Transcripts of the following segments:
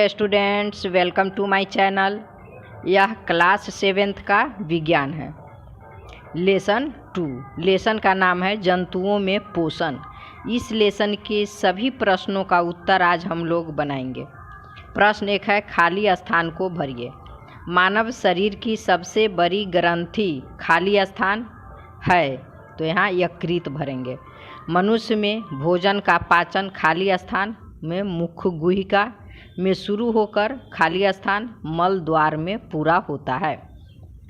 Students, welcome to my channel. यह class 7th का विज्ञान है। लेसन 2। लेसन का नाम है जंतुओं में पोषण। इस लेसन के सभी प्रश्नों का उत्तर आज हम लोग बनाएंगे। प्रश्न 1 है, खाली स्थान को भरिए। मानव शरीर की सबसे बड़ी ग्रंथि खाली स्थान है, तो यहाँ यकृत भरेंगे। मनुष्य में भोजन का पाचन खाली स्थान में मुख्य गुहिका में शुरू होकर खाली स्थान मल द्वार में पूरा होता है।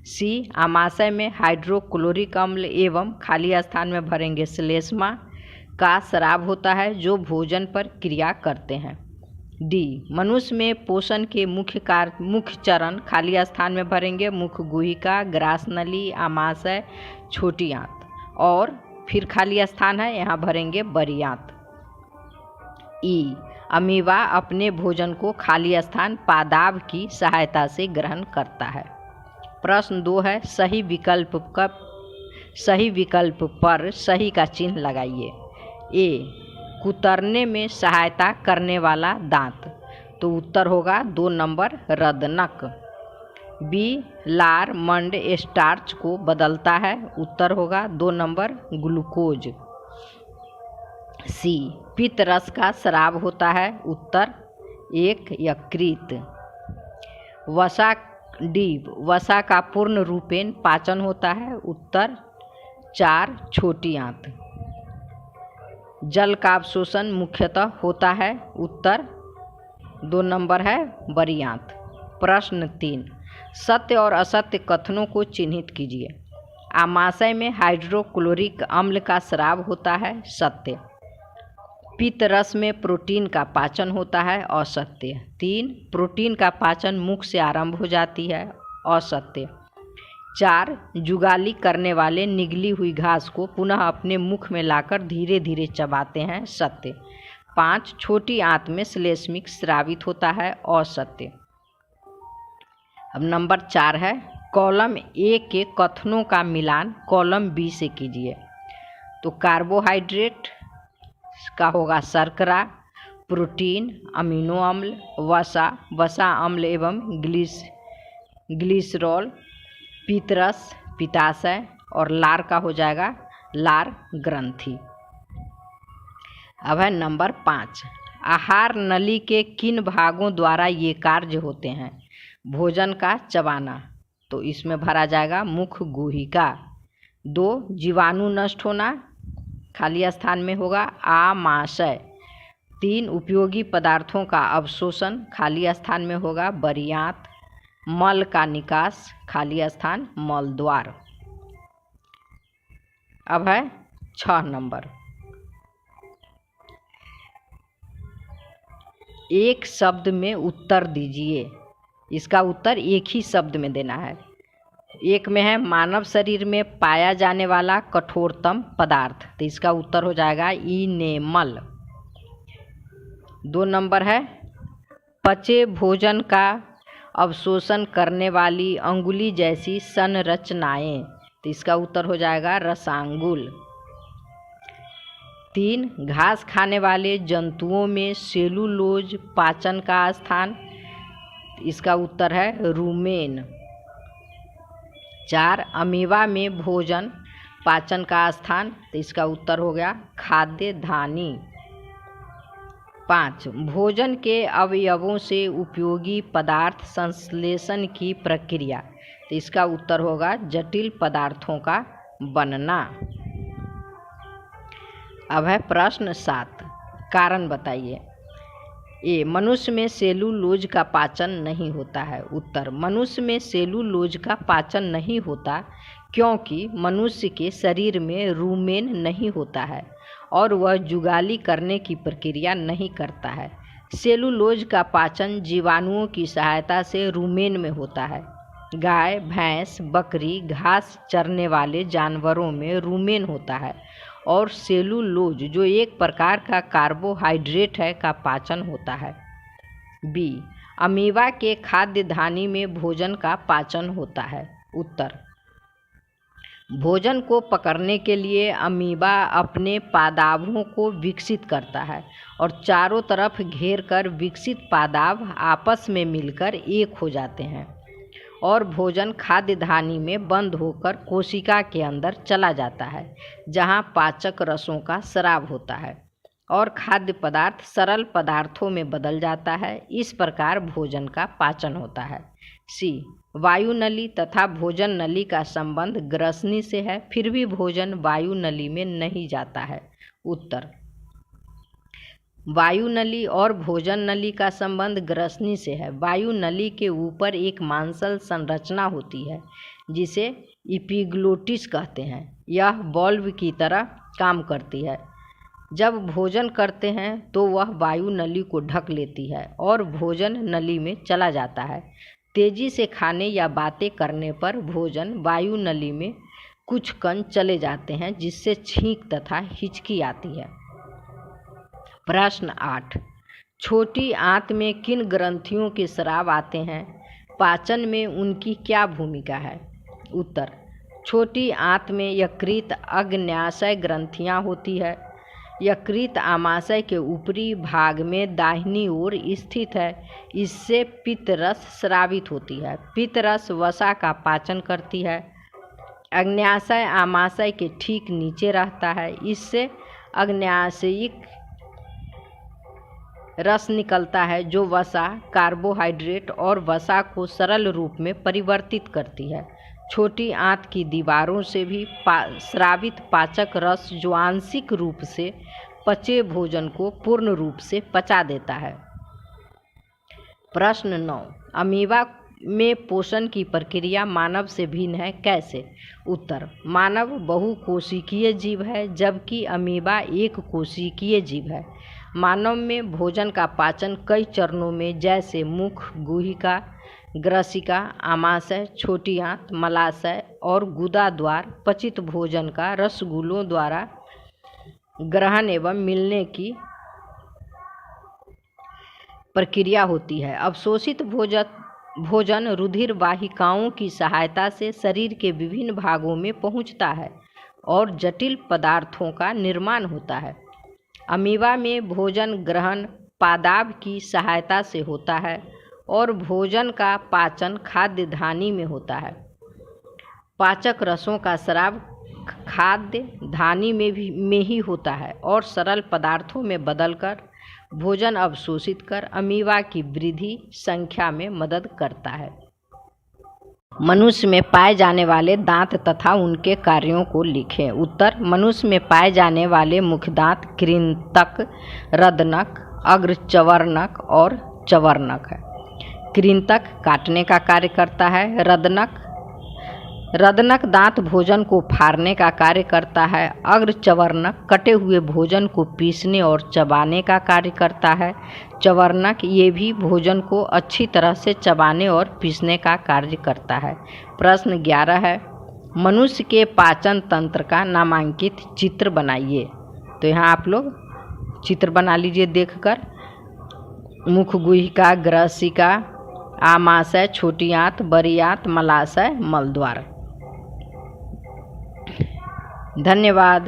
सी, आमाशय में हाइड्रोक्लोरिक अम्ल एवं खाली स्थान में भरेंगे श्लेष्मा का स्राव होता है जो भोजन पर क्रिया करते हैं। डी, मनुष्य में पोषण के मुख्य चरण खाली स्थान में भरेंगे मुख्य गुहिका, ग्रासनली, आमाशय, छोटी आंत, और फिर खाली स्थान है यहाँ भरेंगे बड़ी आंत। ई, अमीबा अपने भोजन को खाली स्थान पादाब की सहायता से ग्रहण करता है। प्रश्न 2 है, सही विकल्प पर सही का चिन्ह लगाइए। ए, कुतरने में सहायता करने वाला दांत, तो उत्तर होगा 2 नंबर रदनक। बी, लार मंड स्टार्च को बदलता है, उत्तर होगा 2 नंबर ग्लूकोज। सी, पित्त रस का स्राव होता है, उत्तर 1 यकृत। वसा का पूर्ण रूपेण पाचन होता है, उत्तर 4 छोटी आंत। जल का अवशोषण मुख्यतः होता है, उत्तर 2 नंबर है बड़ी आंत। प्रश्न 3, सत्य और असत्य कथनों को चिन्हित कीजिए। आमाशय में हाइड्रोक्लोरिक अम्ल का स्राव होता है, सत्य। पित्त रस में प्रोटीन का पाचन होता है, असत्य। 3, प्रोटीन का पाचन मुख से आरंभ हो जाती है, असत्य। 4, जुगाली करने वाले निगली हुई घास को पुनः अपने मुख में लाकर धीरे धीरे चबाते हैं, सत्य। 5, छोटी आंत में श्लेष्मिक स्रावित होता है, असत्य। अब नंबर 4 है, कॉलम ए के कथनों का मिलान कॉलम बी से कीजिए। तो कार्बोहाइड्रेट का होगा शर्करा, प्रोटीन, अमीनो अम्ल, वसा अम्ल एवं ग्लिसरॉल, पित्तरस, पित्ताशय, और लार का हो जाएगा लार ग्रंथि। अब है नंबर 5, आहार नली के किन भागों द्वारा ये कार्य होते हैं। भोजन का चबाना, तो इसमें भरा जाएगा मुख्य गुहिका। 2, जीवाणु नष्ट होना, खाली स्थान में होगा आमाशय। 3, उपयोगी पदार्थों का अवशोषण, खाली स्थान में होगा बड़ी आंत। मल का निकास, खाली स्थान मल द्वार। अब है 6 नंबर, एक शब्द में उत्तर दीजिए। इसका उत्तर एक ही शब्द में देना है। एक में है मानव शरीर में पाया जाने वाला कठोरतम पदार्थ, तो इसका उत्तर हो जाएगा इनेमल। 2 नंबर है, पचे भोजन का अवशोषण करने वाली अंगुली जैसी संरचनाएं, तो इसका उत्तर हो जाएगा रसांगुल। 3, घास खाने वाले जंतुओं में सेलुलोज पाचन का स्थान, इसका उत्तर है रूमेन। 4, अमीबा में भोजन पाचन का स्थान, तो इसका उत्तर हो गया खाद्य धानी। 5, भोजन के अवयवों से उपयोगी पदार्थ संश्लेषण की प्रक्रिया, तो इसका उत्तर होगा जटिल पदार्थों का बनना। अब है प्रश्न 7, कारण बताइए। ए, मनुष्य में सेलुलोज का पाचन नहीं होता है, उत्तर मनुष्य में सेलुलोज का पाचन नहीं होता क्योंकि मनुष्य के शरीर में रूमेन नहीं होता है और वह जुगाली करने की प्रक्रिया नहीं करता है। सेलुलोज का पाचन जीवाणुओं की सहायता से रूमेन में होता है। गाय, भैंस, बकरी, घास चरने वाले जानवरों में रूमेन होता है और सेलुलोज जो एक प्रकार का कार्बोहाइड्रेट है का पाचन होता है। बी, अमीबा के खाद्य धानी में भोजन का पाचन होता है, उत्तर भोजन को पकड़ने के लिए अमीबा अपने पादाभों को विकसित करता है और चारों तरफ घेर कर विकसित पादाभ आपस में मिलकर एक हो जाते हैं और भोजन खाद्य धानी में बंद होकर कोशिका के अंदर चला जाता है, जहां पाचक रसों का स्राव होता है और खाद्य पदार्थ सरल पदार्थों में बदल जाता है। इस प्रकार भोजन का पाचन होता है। सी, वायु नली तथा भोजन नली का संबंध ग्रसनी से है, फिर भी भोजन वायु नली में नहीं जाता है। उत्तर, वायु नली और भोजन नली का संबंध ग्रसनी से है। वायु नली के ऊपर एक मांसल संरचना होती है जिसे इपिग्लोटिस कहते हैं। यह बॉल्व की तरह काम करती है। जब भोजन करते हैं तो वह वायु नली को ढक लेती है और भोजन नली में चला जाता है। तेजी से खाने या बातें करने पर भोजन वायु नली में कुछ कण चले जाते हैं, जिससे छींक तथा हिचकी आती है। प्रश्न 8, छोटी आंत में किन ग्रंथियों के स्राव आते हैं? पाचन में उनकी क्या भूमिका है? उत्तर, छोटी आंत में यकृत अग्न्याशय ग्रंथियां होती है। यकृत आमाशय के ऊपरी भाग में दाहिनी ओर स्थित है। इससे पित्त रस स्रावित होती है। पित्त रस वसा का पाचन करती है। अग्न्याशय आमाशय के ठीक नीचे रहता है। इससे अग्न्याशयिक रस निकलता है जो वसा, कार्बोहाइड्रेट और वसा को सरल रूप में परिवर्तित करती है। छोटी आंत की दीवारों से भी स्रावित पाचक रस जो आंशिक रूप से पचे भोजन को पूर्ण रूप से पचा देता है। प्रश्न 9, अमीबा में पोषण की प्रक्रिया मानव से भिन्न है, कैसे? उत्तर, मानव बहुकोशिकीय जीव है जबकि अमीबा एक कोशिकीय जीव है। मानव में भोजन का पाचन कई चरणों में, जैसे मुख, गुहिका, ग्रसिका, आमाशय, छोटी आंत, मलाशय और गुदा द्वार पचित भोजन का रसगुल्लों द्वारा ग्रहण एवं मिलने की प्रक्रिया होती है। अवशोषित भोजन रुधिर वाहिकाओं की सहायता से शरीर के विभिन्न भागों में पहुंचता है और जटिल पदार्थों का निर्माण होता है। अमीबा में भोजन ग्रहण पादाभ की सहायता से होता है और भोजन का पाचन खाद्य धानी में होता है। पाचक रसों का स्राव खाद्य धानी में ही होता है और सरल पदार्थों में बदलकर भोजन अवशोषित कर अमीबा की वृद्धि संख्या में मदद करता है। मनुष्य में पाए जाने वाले दांत तथा उनके कार्यों को लिखें। उत्तर, मनुष्य में पाए जाने वाले मुख्य दांत कृंतक, रदनक, अग्रचवर्णक और चवर्णक है। कृंतक काटने का कार्य करता है। रदनक दांत भोजन को फाड़ने का कार्य करता है। अग्रचवर्णक कटे हुए भोजन को पीसने और चबाने का कार्य करता है। चवर्णक ये भी भोजन को अच्छी तरह से चबाने और पीसने का कार्य करता है। प्रश्न 11 है, मनुष्य के पाचन तंत्र का नामांकित चित्र बनाइए। तो यहाँ आप लोग चित्र बना लीजिए देखकर। मुख, गुहिका, ग्रसिका, आमाशय, छोटी आंत, बड़ी आंत, मलाशय, मलद्वार। धन्यवाद।